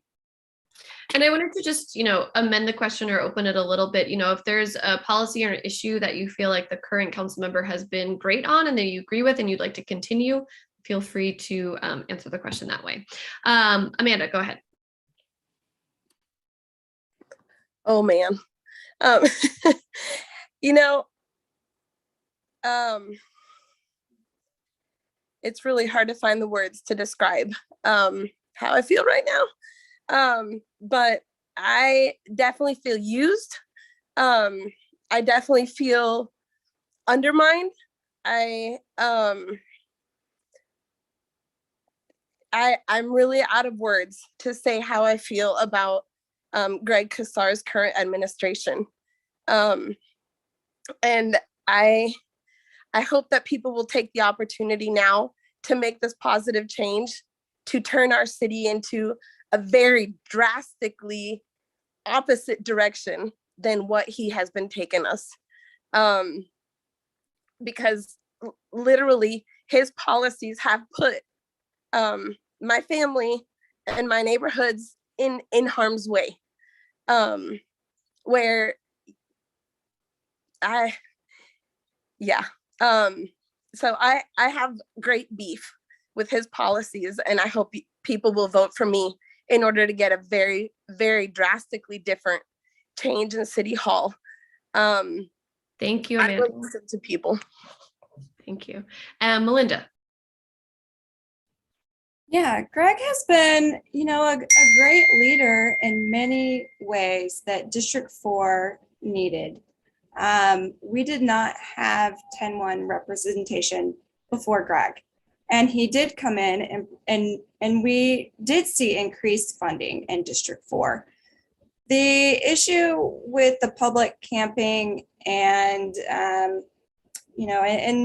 And I wanted to just, amend the question or open it a little bit. If there's a policy or an issue that you feel like the current council member has been great on and that you agree with and you'd like to continue, feel free to answer the question that way. Amanda, go ahead. Oh man. It's really hard to find the words to describe how I feel right now. But I definitely feel used. I definitely feel undermined. I'm really out of words to say how I feel about Greg Casar's current administration. And I hope that people will take the opportunity now to make this positive change, to turn our city into a very drastically opposite direction than what he has been taking us. Because literally his policies have put my family and my neighborhoods in harm's way, where so I have great beef with his policies, and I hope people will vote for me in order to get a very, very drastically different change in City Hall. Thank you, Amanda. I will listen to people. Thank you. Melinda. Yeah, Greg has been, a great leader in many ways that District 4 needed. We did not have 10-1 representation before Greg, and he did come in and we did see increased funding in District 4. The issue with the public camping and, and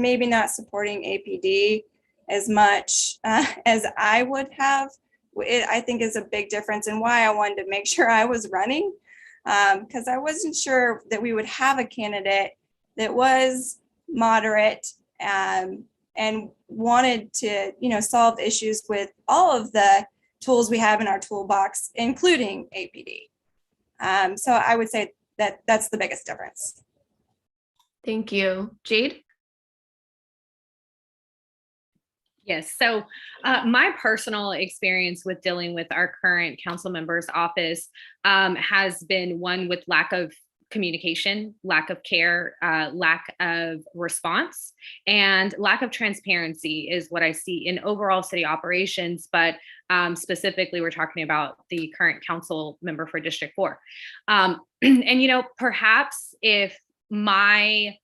maybe not supporting APD as much as I would have, I think is a big difference, and why I wanted to make sure I was running, because I wasn't sure that we would have a candidate that was moderate and wanted to, solve issues with all of the tools we have in our toolbox, including APD. So I would say that that's the biggest difference. Thank you. Jade? Yes. So my personal experience with dealing with our current council member's office has been one with lack of communication, lack of care, lack of response, and lack of transparency is what I see in overall city operations. But specifically, we're talking about the current council member for District 4. And, perhaps if my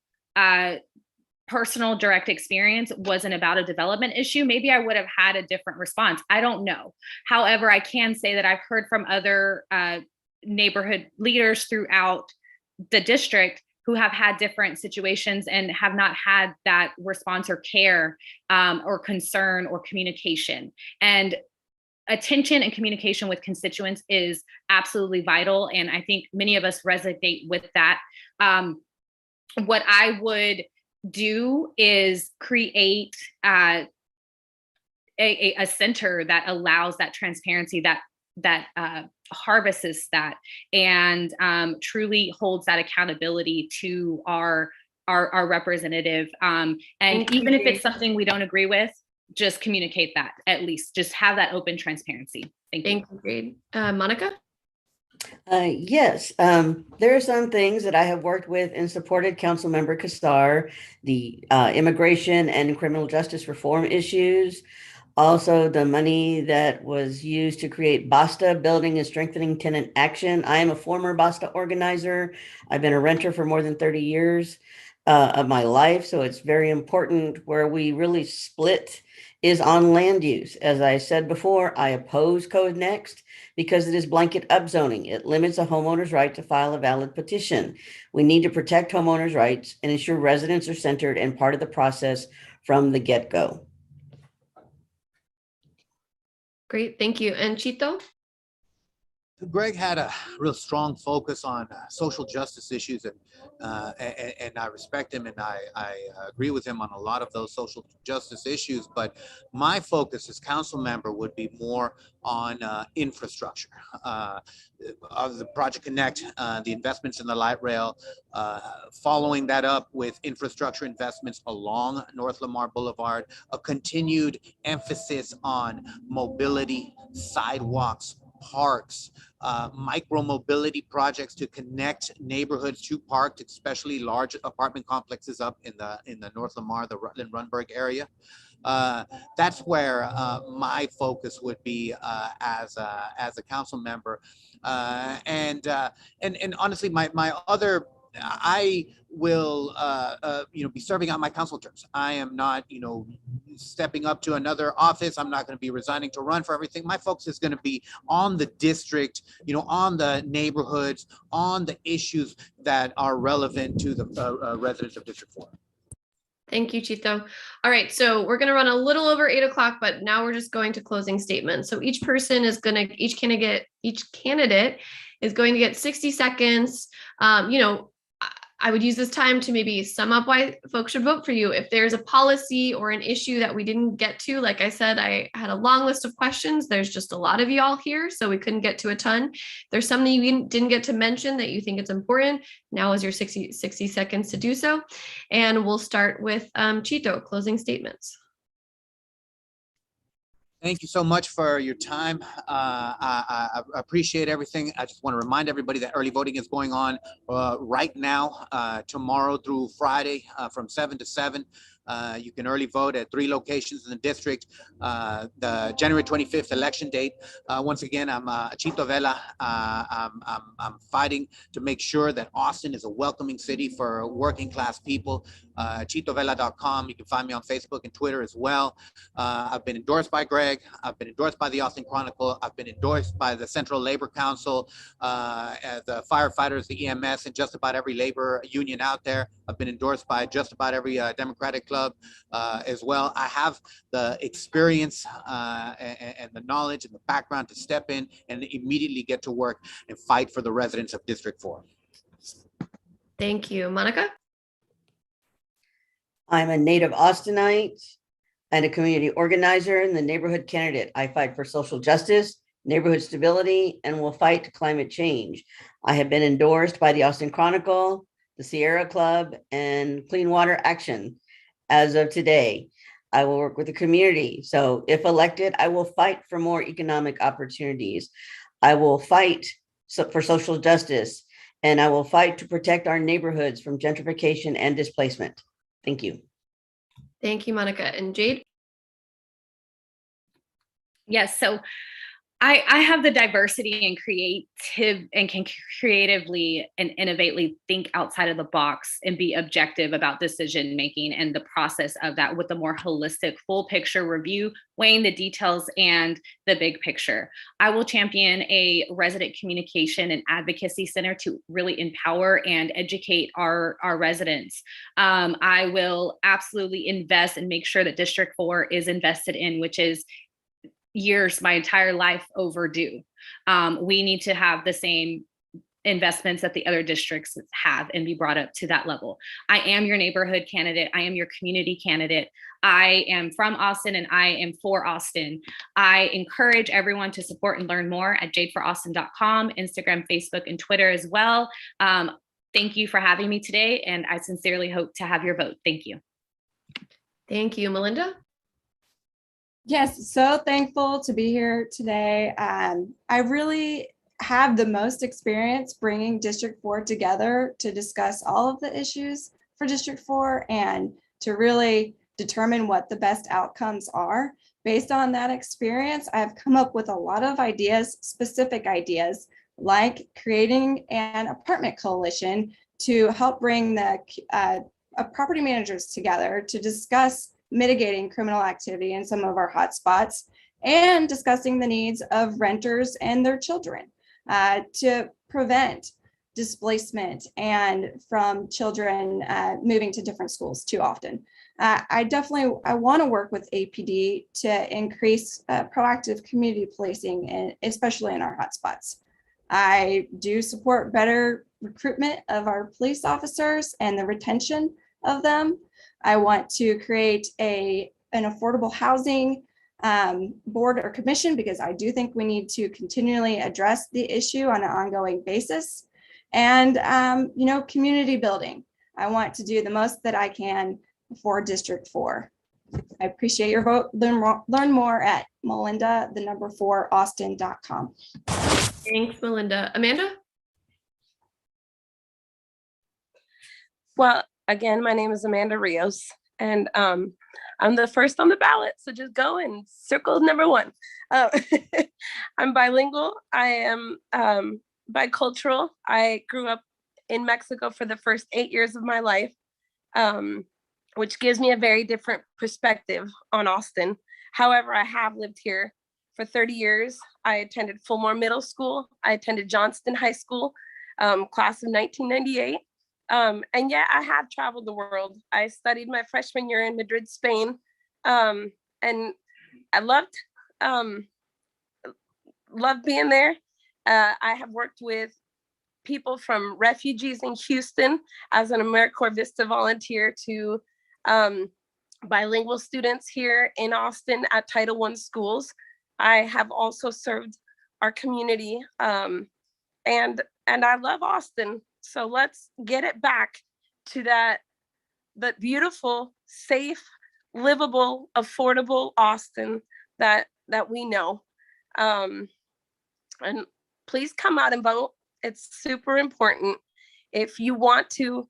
personal direct experience wasn't about a development issue, maybe I would have had a different response. I don't know. However, I can say that I've heard from other neighborhood leaders throughout the district who have had different situations and have not had that response or care or concern or communication. And attention and communication with constituents is absolutely vital. And I think many of us resonate with that. What I would do is create a center that allows that transparency, that harvests that, and truly holds that accountability to our representative. And even if it's something we don't agree with, just communicate that, at least just have that open transparency. Thank you. Thank you, Jade. Monica? Yes, there are some things that I have worked with and supported Councilmember Casar, the immigration and criminal justice reform issues, also the money that was used to create BASTA, Building and Strengthening Tenant Action. I am a former BASTA organizer. I've been a renter for more than 30 years of my life, so it's very important. Where we really split is on land use. As I said before, I oppose Code Next because it is blanket upzoning. It limits a homeowner's right to file a valid petition. We need to protect homeowners' rights and ensure residents are centered and part of the process from the get-go. Great, thank you. And Chito? Greg had a real strong focus on social justice issues, and I respect him, and I agree with him on a lot of those social justice issues. But my focus as council member would be more on infrastructure, of the Project Connect, the investments in the light rail, following that up with infrastructure investments along North Lamar Boulevard, a continued emphasis on mobility, sidewalks, parks, micro mobility projects to connect neighborhoods to parks, especially large apartment complexes up in the North Lamar, the Rutland Runberg area. That's where my focus would be as a council member, and honestly, my other. I will, be serving out my council terms. I am not, stepping up to another office. I'm not going to be resigning to run for everything. My focus is going to be on the district, on the neighborhoods, on the issues that are relevant to the residents of District 4. Thank you, Chito. All right, so we're going to run a little over 8 o'clock, but now we're just going to closing statements. So each candidate is going to get 60 seconds. I would use this time to maybe sum up why folks should vote for you. If there's a policy or an issue that we didn't get to, like I said, I had a long list of questions. There's just a lot of y'all here, so we couldn't get to a ton. There's something you didn't get to mention that you think it's important. Now is your 60 seconds to do so. And we'll start with Chito, closing statements. Thank you so much for your time. I appreciate everything. I just want to remind everybody that early voting is going on right now, tomorrow through Friday, from 7 to 7. You can early vote at 3 locations in the district. The January 25th election date. Once again, I'm Chito Vela. I'm fighting to make sure that Austin is a welcoming city for working class people. ChitoVela.com. You can find me on Facebook and Twitter as well. I've been endorsed by Greg. I've been endorsed by the Austin Chronicle. I've been endorsed by the Central Labor Council, the firefighters, the EMS, and just about every labor union out there. I've been endorsed by just about every Democratic club as well. I have the experience and the knowledge and the background to step in and immediately get to work and fight for the residents of District 4. Thank you. Monica? I'm a native Austinite and a community organizer and the neighborhood candidate. I fight for social justice, neighborhood stability, and will fight climate change. I have been endorsed by the Austin Chronicle, the Sierra Club, and Clean Water Action. As of today, I will work with the community. So if elected, I will fight for more economic opportunities. I will fight for social justice, and I will fight to protect our neighborhoods from gentrification and displacement. Thank you. Thank you, Monica. And Jade? Yes, so I have the diversity and can creatively and innovatively think outside of the box and be objective about decision making and the process of that with a more holistic full picture review, weighing the details and the big picture. I will champion a resident communication and advocacy center to really empower and educate our residents. I will absolutely invest and make sure that District 4 is invested in, which is my entire life overdue. We need to have the same investments that the other districts have and be brought up to that level. I am your neighborhood candidate. I am your community candidate. I am from Austin and I am for Austin. I encourage everyone to support and learn more at jadefораustin.com, Instagram, Facebook, and Twitter as well. Thank you for having me today, and I sincerely hope to have your vote. Thank you. Thank you. Melinda? Yes, so thankful to be here today. I really have the most experience bringing District 4 together to discuss all of the issues for District 4 and to really determine what the best outcomes are. Based on that experience, I've come up with a lot of ideas, specific ideas, like creating an apartment coalition to help bring the property managers together to discuss mitigating criminal activity in some of our hotspots and discussing the needs of renters and their children to prevent displacement and from children moving to different schools too often. I want to work with APD to increase proactive community policing, and especially in our hotspots. I do support better recruitment of our police officers and the retention of them. I want to create an affordable housing board or commission, because I do think we need to continually address the issue on an ongoing basis. And, community building. I want to do the most that I can for District 4. I appreciate your vote. Learn more at Melinda4Austin.com. Thanks, Melinda. Amanda? Well, again, my name is Amanda Rios, and I'm the first on the ballot. So just go and circle number 1. I'm bilingual. I am bicultural. I grew up in Mexico for the first 8 years of my life, which gives me a very different perspective on Austin. However, I have lived here for 30 years. I attended Fulmore Middle School. I attended Johnston High School, class of 1998. And yeah, I have traveled the world. I studied my freshman year in Madrid, Spain. And I loved being there. I have worked with people from refugees in Houston as an AmeriCorps Vista volunteer to bilingual students here in Austin at Title I schools. I have also served our community, and I love Austin. So let's get it back to that beautiful, safe, livable, affordable Austin that we know. And please come out and vote. It's super important. If you want to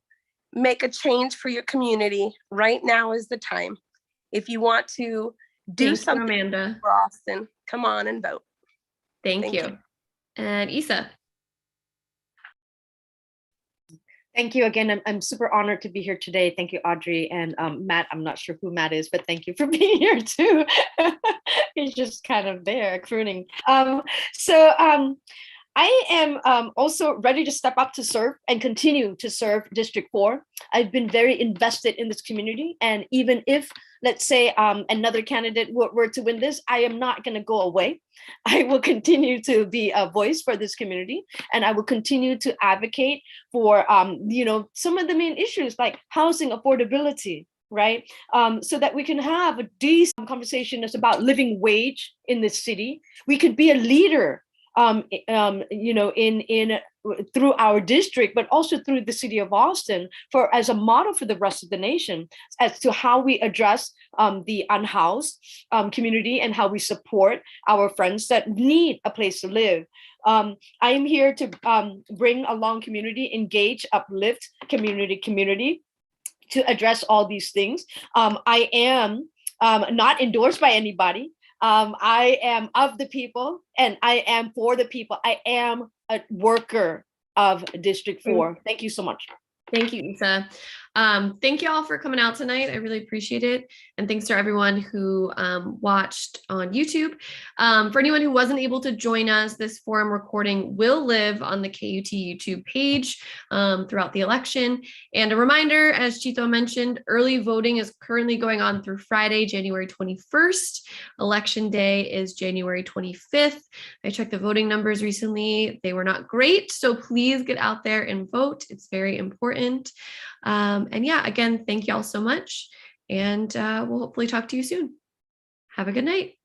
make a change for your community, right now is the time. If you want to do something, Amanda, for Austin, come on and vote. Thank you. And Isa? Thank you again. I'm super honored to be here today. Thank you, Audrey. And Matt, I'm not sure who Matt is, but thank you for being here too. He's just kind of there crooning. I am also ready to step up to serve and continue to serve District 4. I've been very invested in this community. And even if, let's say, another candidate were to win this, I am not going to go away. I will continue to be a voice for this community. And I will continue to advocate for, some of the main issues like housing affordability, right? So that we can have a decent conversation that's about living wage in this city. We could be a leader through our district, but also through the city of Austin as a model for the rest of the nation as to how we address the unhoused community and how we support our friends that need a place to live. I am here to bring along community, engage, uplift community to address all these things. I am not endorsed by anybody. I am of the people and I am for the people. I am a worker of District 4. Thank you so much. Thank you, Isa. Thank you all for coming out tonight. I really appreciate it. And thanks to everyone who watched on YouTube. For anyone who wasn't able to join us, this forum recording will live on the KUT YouTube page throughout the election. And a reminder, as Chito mentioned, early voting is currently going on through Friday, January 21st. Election day is January 25th. I checked the voting numbers recently. They were not great. So please get out there and vote. It's very important. And yeah, again, thank you all so much. And we'll hopefully talk to you soon. Have a good night.